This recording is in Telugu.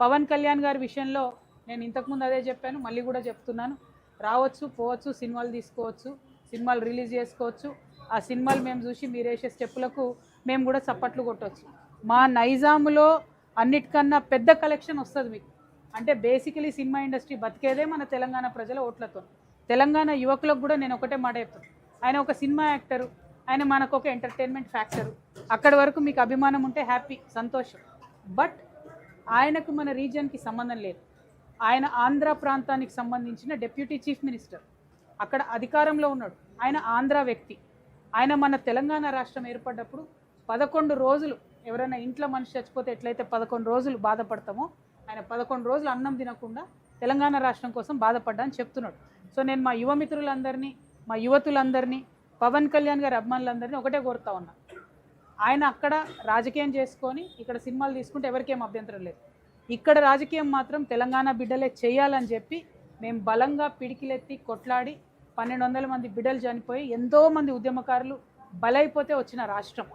పవన్ కళ్యాణ్ గారి విషయంలో నేను ఇంతకుముందు అదే చెప్పాను, మళ్ళీ కూడా చెప్తున్నాను. రావచ్చు, పోవచ్చు, సినిమాలు తీసుకోవచ్చు, సినిమాలు రిలీజ్ చేసుకోవచ్చు. ఆ సినిమాలు మేము చూసి మీరు వేసే స్టెప్పులకు మేము కూడా చప్పట్లు కొట్టవచ్చు. మా నైజాములో అన్నిటికన్నా పెద్ద కలెక్షన్ వస్తుంది మీకు. అంటే బేసికలీ సినిమా ఇండస్ట్రీ బతికేదే మన తెలంగాణ ప్రజల ఓట్లతో. తెలంగాణ యువకులకు కూడా నేను ఒకటే మాట చెప్తాను, ఆయన ఒక సినిమా యాక్టరు, ఆయన మనకు ఒక ఎంటర్టైన్మెంట్ ఫ్యాక్టరు. అక్కడి వరకు మీకు అభిమానం ఉంటే హ్యాపీ, సంతోషం. బట్ ఆయనకు మన రీజియన్కి సంబంధం లేదు. ఆయన ఆంధ్ర ప్రాంతానికి సంబంధించిన డిప్యూటీ చీఫ్ మినిస్టర్, అక్కడ అధికారంలో ఉన్నాడు. ఆయన ఆంధ్ర వ్యక్తి. ఆయన మన తెలంగాణ రాష్ట్రం ఏర్పడ్డప్పుడు 11 రోజులు, ఎవరైనా ఇంట్లో మనిషి చచ్చిపోతే ఎట్లయితే 11 రోజులు బాధపడతామో, ఆయన 11 రోజులు అన్నం తినకుండా తెలంగాణ రాష్ట్రం కోసం బాధపడ్డా అని చెప్తున్నాడు. సో నేను మా యువ మిత్రులందరినీ, మా యువతులందరినీ, పవన్ కళ్యాణ్ గారి అభిమానులందరినీ ఒకటే కోరుతా ఉన్నా, ఆయన అక్కడ రాజకీయం చేసుకొని ఇక్కడ సినిమాలు తీసుకుంటే ఎవరికేం అభ్యంతరం లేదు. ఇక్కడ రాజకీయం మాత్రం తెలంగాణ బిడ్డలే చేయాలని చెప్పి మేము బలంగా పిడికిలెత్తి కొట్లాడి 1200 మంది బిడ్డలు చనిపోయి ఎంతోమంది ఉద్యమకారులు బలైపోతే వచ్చిన రాష్ట్రం.